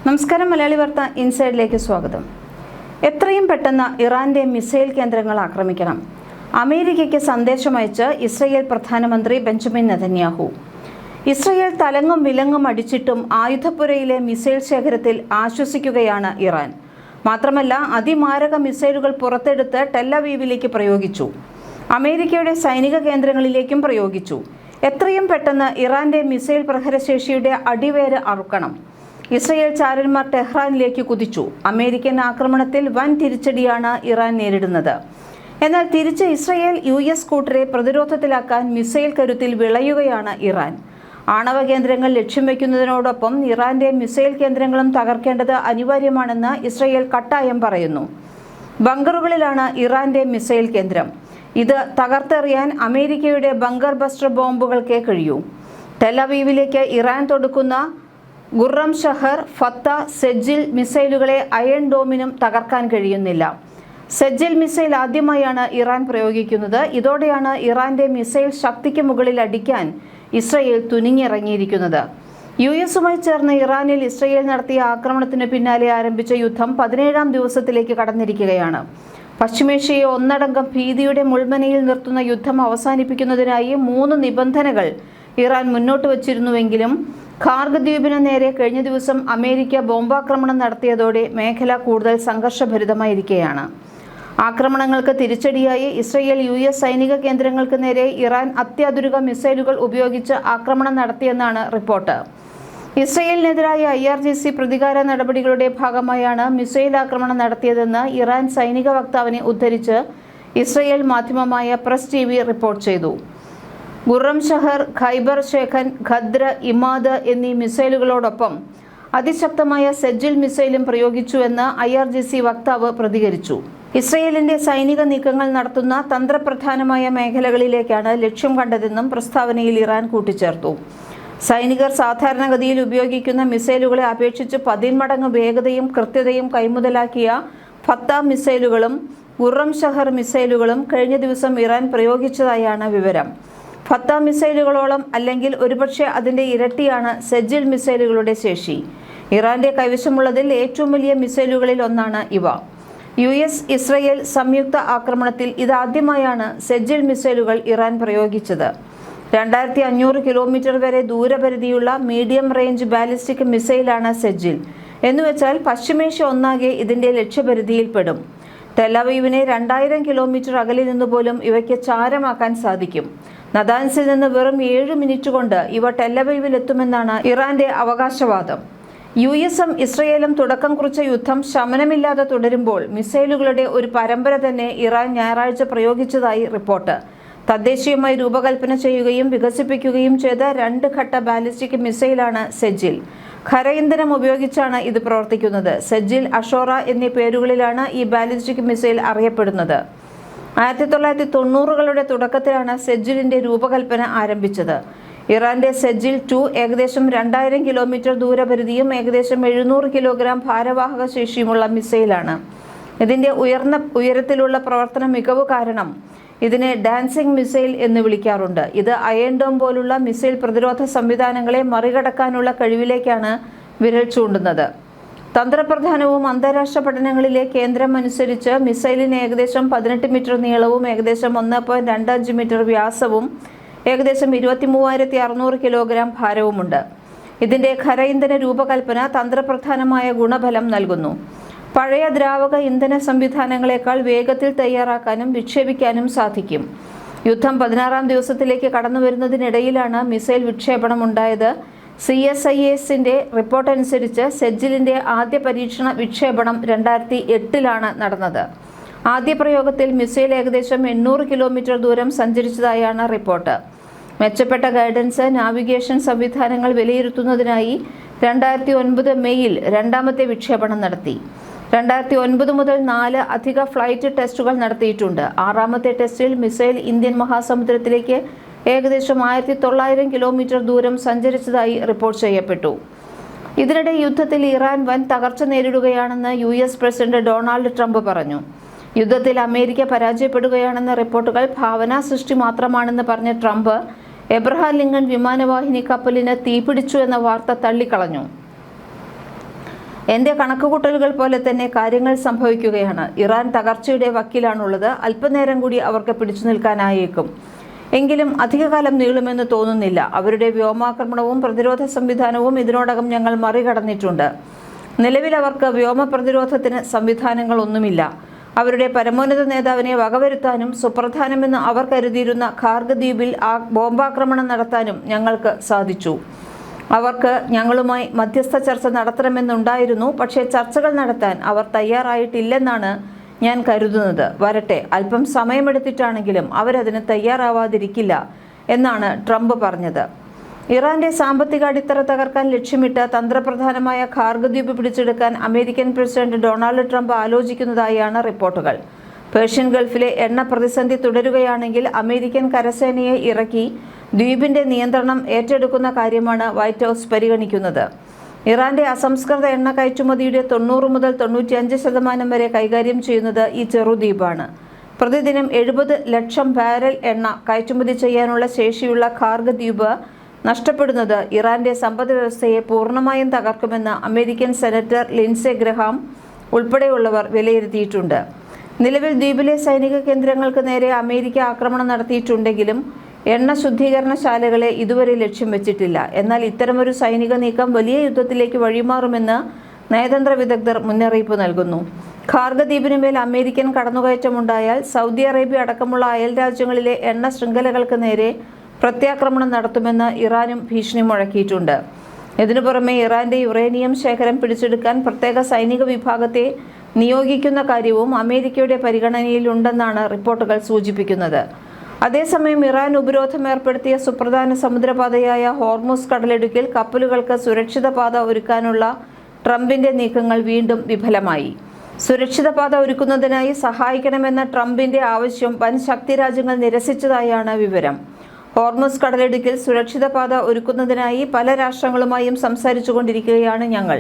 നമസ്കാരം. മലയാളി വാർത്ത ഇൻസൈഡിലേക്ക് സ്വാഗതം. എത്രയും പെട്ടെന്ന് ഇറാന്റെ മിസൈൽ കേന്ദ്രങ്ങൾ ആക്രമിക്കണം. അമേരിക്കയ്ക്ക് സന്ദേശമയച്ച് ഇസ്രയേൽ പ്രധാനമന്ത്രി ബെഞ്ചമിൻ നെതന്യാഹു. ഇസ്രയേൽ തലങ്ങും വിലങ്ങും അടിച്ചിട്ടും ആയുധപ്പുരയിലെ മിസൈൽ ശേഖരത്തിൽ ആശ്വസിക്കുകയാണ് ഇറാൻ. മാത്രമല്ല, അതിമാരക മിസൈലുകൾ പുറത്തെടുത്ത് ടെല്ലവീവിലേക്ക് പ്രയോഗിച്ചു. അമേരിക്കയുടെ സൈനിക കേന്ദ്രങ്ങളിലേക്കും പ്രയോഗിച്ചു. എത്രയും പെട്ടെന്ന് ഇറാന്റെ മിസൈൽ പ്രഹരശേഷിയുടെ അടിവേര് അറുക്കണം. ഇസ്രയേൽ ചാരന്മാർ ടെഹ്റാനിലേക്ക് കുതിച്ചു. അമേരിക്കൻ ആക്രമണത്തിൽ വൻ തിരിച്ചടിയാണ് ഇറാൻ നേരിടുന്നത്. എന്നാൽ തിരിച്ച് ഇസ്രയേൽ US കൂട്ടരെ പ്രതിരോധത്തിലാക്കാൻ മിസൈൽ കരുത്തിൽ വിളയുകയാണ് ഇറാൻ. ആണവ കേന്ദ്രങ്ങൾ ലക്ഷ്യം വയ്ക്കുന്നതിനോടൊപ്പം ഇറാന്റെ മിസൈൽ കേന്ദ്രങ്ങളും തകർക്കേണ്ടത് അനിവാര്യമാണെന്ന് ഇസ്രയേൽ കട്ടായം പറയുന്നു. ബങ്കറുകളിലാണ് ഇറാന്റെ മിസൈൽ കേന്ദ്രം. ഇത് തകർത്തെറിയാൻ അമേരിക്കയുടെ ബങ്കർ ബസ്റ്റർ ബോംബുകൾക്കേ കഴിയൂ. ടെലവീവിലേക്ക് ഇറാൻ തൊടുക്കുന്ന ഖുറം ഷഹർ, ഫത്ത, സെജിൽ മിസൈലുകളെ അയൺ ഡോമിനും തകർക്കാൻ കഴിയുന്നില്ല. സെജിൽ മിസൈൽ ആദ്യമായാണ് ഇറാൻ പ്രയോഗിക്കുന്നത്. ഇതോടെയാണ് ഇറാന്റെ മിസൈൽ ശക്തിക്ക് മുകളിൽ അടിക്കാൻ ഇസ്രയേൽ തുനിഞ്ഞിറങ്ങിയിരിക്കുന്നത്. US-ഉമായി ചേർന്ന് ഇറാനിൽ ഇസ്രയേൽ നടത്തിയ ആക്രമണത്തിന് പിന്നാലെ ആരംഭിച്ച യുദ്ധം 17ാം ദിവസത്തിലേക്ക് കടന്നിരിക്കുകയാണ്. പശ്ചിമേഷ്യയെ ഒന്നടങ്കം ഭീതിയുടെ മുൾമുനയിൽ നിർത്തുന്ന യുദ്ധം അവസാനിപ്പിക്കുന്നതിനായി 3 നിബന്ധനകൾ ഇറാൻ മുന്നോട്ട് വച്ചിരുന്നുവെങ്കിലും ഖാർഗ് ദ്വീപിന് നേരെ കഴിഞ്ഞ ദിവസം അമേരിക്ക ബോംബാക്രമണം നടത്തിയതോടെ മേഖല കൂടുതൽ സംഘർഷഭരിതമായിരിക്കുകയാണ്. ആക്രമണങ്ങൾക്ക് തിരിച്ചടിയായി ഇസ്രയേൽ US സൈനിക കേന്ദ്രങ്ങൾക്ക് നേരെ ഇറാൻ അത്യാധുനിക മിസൈലുകൾ ഉപയോഗിച്ച് ആക്രമണം നടത്തിയെന്നാണ് റിപ്പോർട്ട്. ഇസ്രയേലിനെതിരായ IRGC പ്രതികാര നടപടികളുടെ ഭാഗമായാണ് മിസൈൽ ആക്രമണം നടത്തിയതെന്ന് ഇറാൻ സൈനിക വക്താവിനെ ഉദ്ധരിച്ച് ഇസ്രയേൽ മാധ്യമമായ പ്രസ് TV റിപ്പോർട്ട് ചെയ്തു. ഖുറം ഷഹർ, ഖൈബർ ഷേഖൻ, ഖദ്ര, ഇമാദ് എന്നീ മിസൈലുകളോടൊപ്പം അതിശക്തമായ സെജിൽ മിസൈലും പ്രയോഗിച്ചുവെന്ന് IRGC വക്താവ് പ്രതികരിച്ചു. ഇസ്രയേലിന്റെ സൈനിക നീക്കങ്ങൾ നടത്തുന്ന തന്ത്രപ്രധാനമായ മേഖലകളിലേക്കാണ് ലക്ഷ്യം കണ്ടതെന്നും പ്രസ്താവനയിൽ ഇറാൻ കൂട്ടിച്ചേർത്തു. സൈനികർ സാധാരണഗതിയിൽ ഉപയോഗിക്കുന്ന മിസൈലുകളെ അപേക്ഷിച്ച് 10 മടങ്ങ് വേഗതയും കൃത്യതയും കൈമുതലാക്കിയ ഫത്ത മിസൈലുകളും ഖുറം ഷഹർ മിസൈലുകളും കഴിഞ്ഞ ദിവസം ഇറാൻ പ്രയോഗിച്ചതായാണ് വിവരം. ഫത്ത മിസൈലുകളോളം അല്ലെങ്കിൽ ഒരുപക്ഷെ അതിന്റെ ഇരട്ടിയാണ് സെജിൽ മിസൈലുകളുടെ ശേഷി. ഇറാന്റെ കൈവശമുള്ളതിൽ ഏറ്റവും വലിയ മിസൈലുകളിൽ ഒന്നാണ് ഇവ. US ഇസ്രയേൽ സംയുക്ത ആക്രമണത്തിൽ ഇതാദ്യമായാണ് സെജിൽ മിസൈലുകൾ ഇറാൻ പ്രയോഗിച്ചത്. 2500 കിലോമീറ്റർ വരെ ദൂരപരിധിയുള്ള മീഡിയം റേഞ്ച് ബാലിസ്റ്റിക് മിസൈലാണ് സെജിൽ. എന്നുവെച്ചാൽ പശ്ചിമേഷ്യ ഒന്നാകെ ഇതിന്റെ ലക്ഷ്യപരിധിയിൽപ്പെടും. ടെലവീവിനെ 2000 കിലോമീറ്റർ അകലിൽ നിന്നുപോലും ഇവയ്ക്ക് ചാരമാക്കാൻ സാധിക്കും. നദാൻസിൽ നിന്ന് വെറും 7 മിനിറ്റ് കൊണ്ട് ഇവ ടെലവീവിൽ എത്തുമെന്നാണ് ഇറാന്റെ അവകാശവാദം. US-ഉം ഇസ്രയേലും തുടക്കം കുറിച്ച യുദ്ധം ശമനമില്ലാതെ തുടരുമ്പോൾ മിസൈലുകളുടെ ഒരു പരമ്പര തന്നെ ഇറാൻ ഞായറാഴ്ച പ്രയോഗിച്ചതായി റിപ്പോർട്ട്. തദ്ദേശീയമായി രൂപകൽപ്പന ചെയ്യുകയും വികസിപ്പിക്കുകയും ചെയ്ത 2 ഘട്ട ബാലിസ്റ്റിക് മിസൈലാണ് സെജിൽ. ഖര ഇന്ധനം ഉപയോഗിച്ചാണ് ഇത് പ്രവർത്തിക്കുന്നത്. സെജിൽ, അഷോറ എന്നീ പേരുകളിലാണ് ഈ ബാലിസ്റ്റിക് മിസൈൽ അറിയപ്പെടുന്നത്. 1990കളുടെ തുടക്കത്തിലാണ് സെജിലിന്റെ രൂപകൽപ്പന ആരംഭിച്ചത്. ഇറാന്റെ സെജിൽ 2 ഏകദേശം 2000 കിലോമീറ്റർ ദൂരപരിധിയും ഏകദേശം 700 കിലോഗ്രാം ഭാരവാഹക ശേഷിയുമുള്ള മിസൈലാണ്. ഇതിന്റെ ഉയരത്തിലുള്ള പ്രവർത്തന മികവ് കാരണം ഇതിനെ ഡാൻസിംഗ് മിസൈൽ എന്ന് വിളിക്കാറുണ്ട്. ഇത് അയൺ ഡോം പോലുള്ള മിസൈൽ പ്രതിരോധ സംവിധാനങ്ങളെ മറികടക്കാനുള്ള കഴിവിലേക്കാണ് വിരൽ ചൂണ്ടുന്നത്. തന്ത്രപ്രധാനവും അന്താരാഷ്ട്ര പഠനങ്ങളിലെ കേന്ദ്രം അനുസരിച്ച് മിസൈലിന് ഏകദേശം 18 മീറ്റർ നീളവും ഏകദേശം 1.25 മീറ്റർ വ്യാസവും ഏകദേശം 23,600 കിലോഗ്രാം ഭാരവുമുണ്ട്. ഇതിന്റെ ഖര ഇന്ധന രൂപകൽപ്പന തന്ത്രപ്രധാനമായ ഗുണഫലം നൽകുന്നു. പഴയ ദ്രാവക ഇന്ധന സംവിധാനങ്ങളെക്കാൾ വേഗത്തിൽ തയ്യാറാക്കാനും വിക്ഷേപിക്കാനും സാധിക്കും. യുദ്ധം 16ാം ദിവസത്തിലേക്ക് കടന്നു വരുന്നതിനിടയിലാണ് മിസൈൽ വിക്ഷേപണം ഉണ്ടായത്. CSIS-ന്റെ റിപ്പോർട്ട് അനുസരിച്ച് സെജിലിന്റെ ആദ്യ പരീക്ഷണ വിക്ഷേപണം 2008-ലാണ് നടന്നത്. ആദ്യ പ്രയോഗത്തിൽ മിസൈൽ ഏകദേശം 800 കിലോമീറ്റർ ദൂരം സഞ്ചരിച്ചതായാണ് റിപ്പോർട്ട്. മെച്ചപ്പെട്ട ഗൈഡൻസ്, നാവിഗേഷൻ സംവിധാനങ്ങൾ വിലയിരുത്തുന്നതിനായി 2009 മെയ്യിൽ രണ്ടാമത്തെ വിക്ഷേപണം നടത്തി. 2009 മുതൽ 4 അധിക ഫ്ലൈറ്റ് ടെസ്റ്റുകൾ നടത്തിയിട്ടുണ്ട്. 6ാമത്തെ ടെസ്റ്റിൽ മിസൈൽ ഇന്ത്യൻ മഹാസമുദ്രത്തിലേക്ക് ഏകദേശം 1900 കിലോമീറ്റർ ദൂരം സഞ്ചരിച്ചതായി റിപ്പോർട്ട് ചെയ്യപ്പെട്ടു. ഇതിനിടെ യുദ്ധത്തിൽ ഇറാൻ വൻ തകർച്ച നേരിടുകയാണെന്ന് US പ്രസിഡന്റ് ഡൊണാൾഡ് ട്രംപ് പറഞ്ഞു. യുദ്ധത്തിൽ അമേരിക്ക പരാജയപ്പെടുകയാണെന്ന റിപ്പോർട്ടുകൾ ഭാവനാ സൃഷ്ടി മാത്രമാണെന്ന് പറഞ്ഞ ട്രംപ് എബ്രഹാം ലിങ്കൺ വിമാനവാഹിനി കപ്പലിന് തീപിടിച്ചു എന്ന വാർത്ത തള്ളിക്കളഞ്ഞു. എൻ്റെ കണക്കുകൂട്ടലുകൾ പോലെ തന്നെ കാര്യങ്ങൾ സംഭവിക്കുകയാണ്. ഇറാൻ തകർച്ചയുടെ വക്കിലാണുള്ളത്. അല്പനേരം കൂടി അവർക്ക് പിടിച്ചു നിൽക്കാനായേക്കും. എങ്കിലും അധികകാലം നീളുമെന്ന് തോന്നുന്നില്ല. അവരുടെ വ്യോമാക്രമണവും പ്രതിരോധ സംവിധാനവും ഇതിനോടകം ഞങ്ങൾ മറികടന്നിട്ടുണ്ട്. നിലവിൽ അവർക്ക് വ്യോമ പ്രതിരോധത്തിന് സംവിധാനങ്ങളൊന്നുമില്ല. അവരുടെ പരമോന്നത നേതാവിനെ വകവരുത്താനും സുപ്രധാനമെന്ന് അവർ കരുതിയിരുന്ന ഖാർഗ് ദ്വീപിൽ ബോംബാക്രമണം നടത്താനും ഞങ്ങൾക്ക് സാധിച്ചു. അവർക്ക് ഞങ്ങളുമായി മധ്യസ്ഥ ചർച്ച നടത്തണമെന്നുണ്ടായിരുന്നു. പക്ഷേ ചർച്ചകൾ നടത്താൻ അവർ തയ്യാറായിട്ടില്ലെന്നാണ് ഞാൻ കരുതുന്നത്. വരട്ടെ, അല്പം സമയമെടുത്തിട്ടാണെങ്കിലും അവരതിന് തയ്യാറാവാതിരിക്കില്ല എന്നാണ് ട്രംപ് പറഞ്ഞത്. ഇറാന്റെ സാമ്പത്തിക അടിത്തറ തകർക്കാൻ ലക്ഷ്യമിട്ട് തന്ത്രപ്രധാനമായ ഖാർഗ് ദ്വീപ് പിടിച്ചെടുക്കാൻ അമേരിക്കൻ പ്രസിഡന്റ് ഡൊണാൾഡ് ട്രംപ് ആലോചിക്കുന്നതായാണ് റിപ്പോർട്ടുകൾ. പേർഷ്യൻ ഗൾഫിലെ എണ്ണ പ്രതിസന്ധി തുടരുകയാണെങ്കിൽ അമേരിക്കൻ കരസേനയെ ഇറക്കി ദ്വീപിന്റെ നിയന്ത്രണം ഏറ്റെടുക്കുന്ന കാര്യമാണ് വൈറ്റ് ഹൗസ് പരിഗണിക്കുന്നത്. ഇറാന്റെ അസംസ്കൃത എണ്ണ കയറ്റുമതിയുടെ 90 മുതൽ 95% വരെ കൈകാര്യം ചെയ്യുന്നത് ഈ ചെറുദ്വീപാണ്. പ്രതിദിനം 70 ലക്ഷം ബാരൽ എണ്ണ കയറ്റുമതി ചെയ്യാനുള്ള ശേഷിയുള്ള ഖാർഗ് ദ്വീപ് നഷ്ടപ്പെടുന്നത് ഇറാന്റെ സമ്പദ് വ്യവസ്ഥയെ പൂർണ്ണമായും തകർക്കുമെന്ന് അമേരിക്കൻ സെനറ്റർ ലിൻസെ ഗ്രഹാം ഉൾപ്പെടെയുള്ളവർ വിലയിരുത്തിയിട്ടുണ്ട്. നിലവിൽ ദ്വീപിലെ സൈനിക കേന്ദ്രങ്ങൾക്ക് നേരെ അമേരിക്ക ആക്രമണം നടത്തിയിട്ടുണ്ടെങ്കിലും എണ്ണ ശുദ്ധീകരണശാലകളെ ഇതുവരെ ലക്ഷ്യം വെച്ചിട്ടില്ല. എന്നാൽ ഇത്തരമൊരു സൈനിക നീക്കം വലിയ യുദ്ധത്തിലേക്ക് വഴിമാറുമെന്ന് നയതന്ത്ര വിദഗ്ധർ മുന്നറിയിപ്പ് നൽകുന്നു. ഖാർഗ് ദ്വീപിനുമേൽ അമേരിക്കൻ കടന്നുകയറ്റമുണ്ടായാൽ സൗദി അറേബ്യ അടക്കമുള്ള അയൽ രാജ്യങ്ങളിലെ എണ്ണ ശൃംഖലകൾക്ക് നേരെ പ്രത്യാക്രമണം നടത്തുമെന്ന് ഇറാനും ഭീഷണി മുഴക്കിയിട്ടുണ്ട്. ഇതിനു പുറമെ ഇറാന്റെ യുറേനിയം ശേഖരം പിടിച്ചെടുക്കാൻ പ്രത്യേക സൈനിക വിഭാഗത്തെ നിയോഗിക്കുന്ന കാര്യവും അമേരിക്കയുടെ പരിഗണനയിലുണ്ടെന്നാണ് റിപ്പോർട്ടുകൾ സൂചിപ്പിക്കുന്നത്. അതേസമയം ഇറാൻ ഉപരോധം ഏർപ്പെടുത്തിയ സുപ്രധാന സമുദ്രപാതയായ ഹോർമുസ് കടലിടുക്കിൽ കപ്പലുകൾക്ക് സുരക്ഷിത പാത ഒരുക്കാനുള്ള ട്രംപിന്റെ നീക്കങ്ങൾ വീണ്ടും വിഫലമായി. സുരക്ഷിത പാത ഒരുക്കുന്നതിനായി സഹായിക്കണമെന്ന ട്രംപിന്റെ ആവശ്യം വൻ ശക്തി രാജ്യങ്ങൾ നിരസിച്ചതായാണ് വിവരം. ഹോർമുസ് കടലിടുക്കിൽ സുരക്ഷിത പാത ഒരുക്കുന്നതിനായി പല രാഷ്ട്രങ്ങളുമായും സംസാരിച്ചുകൊണ്ടിരിക്കുകയാണ് ഞങ്ങൾ.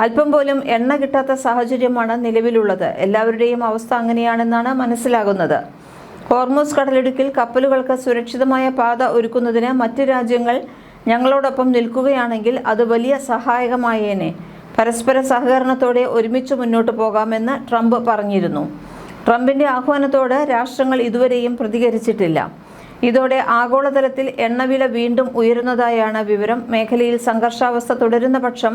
അല്പം പോലും എണ്ണ കിട്ടാത്ത സാഹചര്യമാണ് നിലവിലുള്ളത്. എല്ലാവരുടെയും അവസ്ഥ അങ്ങനെയാണെന്നാണ് മനസ്സിലാകുന്നത്. ഹോർമുസ് കടലിടുക്കിൽ കപ്പലുകൾക്ക് സുരക്ഷിതമായ പാത ഒരുക്കുന്നതിന് മറ്റ് രാജ്യങ്ങൾ ഞങ്ങളോടൊപ്പം നിൽക്കുകയാണെങ്കിൽ അത് വലിയ സഹായകമായേനെ. പരസ്പര സഹകരണത്തോടെ ഒരുമിച്ച് മുന്നോട്ട് പോകാമെന്ന് ട്രംപ് പറഞ്ഞിരുന്നു. ട്രംപിന്റെ ആഹ്വാനത്തോട് രാഷ്ട്രങ്ങൾ ഇതുവരെയും പ്രതികരിച്ചിട്ടില്ല. ഇതോടെ ആഗോളതലത്തിൽ എണ്ണവില വീണ്ടും ഉയരുന്നതായാണ് വിവരം. മേഖലയിൽ സംഘർഷാവസ്ഥ തുടരുന്ന പക്ഷം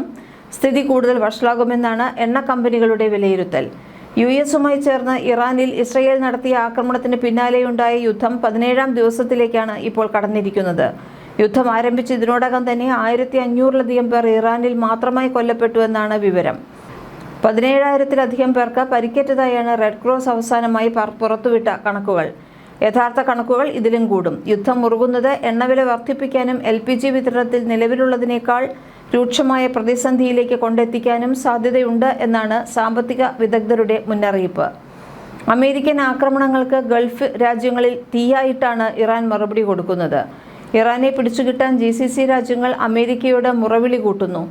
സ്ഥിതി കൂടുതൽ വഷളാകുമെന്നാണ് എണ്ണ കമ്പനികളുടെ വിലയിരുത്തൽ. യുഎസുമായി ചേർന്ന് ഇറാനിൽ ഇസ്രയേൽ നടത്തിയ ആക്രമണത്തിന് പിന്നാലെയുണ്ടായ യുദ്ധം 17ാം ദിവസത്തിലേക്കാണ് ഇപ്പോൾ കടന്നിരിക്കുന്നത്. യുദ്ധം ആരംഭിച്ച ഇതിനോടകം തന്നെ 1500-ലധികം പേർ ഇറാനിൽ മാത്രമായി കൊല്ലപ്പെട്ടുവെന്നാണ് വിവരം. 17,000-ലധികം പേർക്ക് പരിക്കേറ്റതായാണ് റെഡ് ക്രോസ് അവസാനമായി പുറത്തുവിട്ട കണക്കുകൾ. യഥാർത്ഥ കണക്കുകൾ ഇതിലും കൂടും. യുദ്ധം മുറുകുന്നത് എണ്ണവില വർദ്ധിപ്പിക്കാനും LPG വിതരണത്തിൽ നിലവിലുള്ളതിനേക്കാൾ രൂക്ഷമായ പ്രതിസന്ധിയിലേക്ക് കൊണ്ടെത്തിക്കാനും സാധ്യതയുണ്ട് എന്നാണ് സാമ്പത്തിക വിദഗ്ധരുടെ മുന്നറിയിപ്പ്. അമേരിക്കൻ ആക്രമണങ്ങൾക്ക് ഗൾഫ് രാജ്യങ്ങളിൽ തീയായിട്ടാണ് ഇറാൻ മറുപടി കൊടുക്കുന്നത്. ഇറാനെ പിടിച്ചുകിട്ടാൻ GCC രാജ്യങ്ങൾ അമേരിക്കയോട് മുറവിളി കൂട്ടുന്നു.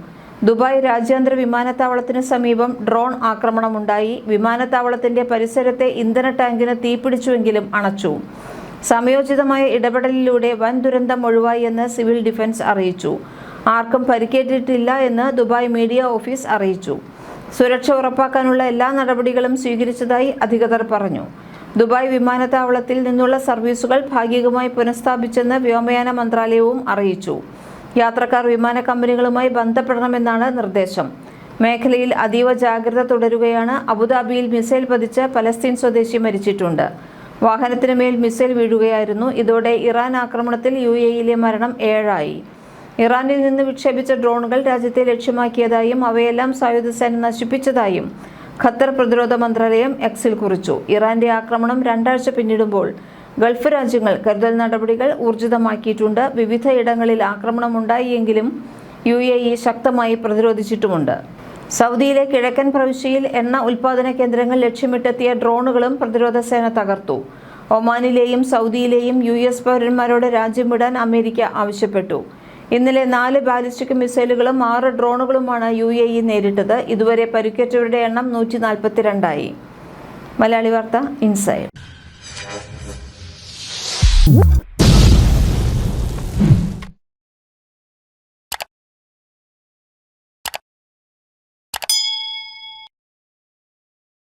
ദുബായ് രാജ്യാന്തര വിമാനത്താവളത്തിന് സമീപം ഡ്രോൺ ആക്രമണമുണ്ടായി. വിമാനത്താവളത്തിന്റെ പരിസരത്തെ ഇന്ധന ടാങ്കിന് തീപിടിച്ചുവെങ്കിലും അണച്ചു. സമയോചിതമായ ഇടപെടലിലൂടെ വൻ ദുരന്തം ഒഴിവായി എന്ന് സിവിൽ ഡിഫൻസ് അറിയിച്ചു. ആർക്കും പരിക്കേറ്റിട്ടില്ല എന്ന് ദുബായ് മീഡിയ ഓഫീസ് അറിയിച്ചു. സുരക്ഷ ഉറപ്പാക്കാനുള്ള എല്ലാ നടപടികളും സ്വീകരിച്ചതായി അധികൃതർ പറഞ്ഞു. ദുബായ് വിമാനത്താവളത്തിൽ നിന്നുള്ള സർവീസുകൾ ഭാഗികമായി പുനഃസ്ഥാപിച്ചെന്ന് വ്യോമയാന മന്ത്രാലയവും അറിയിച്ചു. യാത്രക്കാർ വിമാന കമ്പനികളുമായി ബന്ധപ്പെടണമെന്നാണ് നിർദ്ദേശം. മേഖലയിൽ അതീവ ജാഗ്രത തുടരുകയാണ്. അബുദാബിയിൽ മിസൈൽ പതിച്ച് പലസ്തീൻ സ്വദേശി മരിച്ചിട്ടുണ്ട്. വാഹനത്തിന് മേൽ മിസൈൽ വീഴുകയായിരുന്നു. ഇതോടെ ഇറാൻ ആക്രമണത്തിൽ UAE-യിലെ മരണം 7 ഇറാനിൽ നിന്ന് വിക്ഷേപിച്ച ഡ്രോണുകൾ രാജ്യത്തെ ലക്ഷ്യമാക്കിയതായും അവയെല്ലാം സായുധ സേന നശിപ്പിച്ചതായും ഖത്തർ പ്രതിരോധ മന്ത്രാലയം എക്സിൽ കുറിച്ചു. ഇറാന്റെ ആക്രമണം 2 ആഴ്ച പിന്നിടുമ്പോൾ ഗൾഫ് രാജ്യങ്ങൾ കരുതൽ നടപടികൾ ഊർജിതമാക്കിയിട്ടുണ്ട്. വിവിധ ഇടങ്ങളിൽ ആക്രമണമുണ്ടായെങ്കിലും UAE ശക്തമായി പ്രതിരോധിച്ചിട്ടുമുണ്ട്. സൗദിയിലെ കിഴക്കൻ പ്രവിശ്യയിൽ എണ്ണ ഉൽപ്പാദന കേന്ദ്രങ്ങൾ ലക്ഷ്യമിട്ടെത്തിയ ഡ്രോണുകളും പ്രതിരോധ സേന തകർത്തു. ഒമാനിലെയും സൗദിയിലെയും US പൗരന്മാരോട് രാജ്യം വിടാൻ അമേരിക്ക ആവശ്യപ്പെട്ടു. ഇന്നലെ 4 ബാലിസ്റ്റിക് മിസൈലുകളും 6 ഡ്രോണുകളുമാണ് UAE നേരിട്ടത്. ഇതുവരെ പരിക്കേറ്റവരുടെ എണ്ണം 142. മലയാളി വാർത്ത ഇൻസൈഡ്.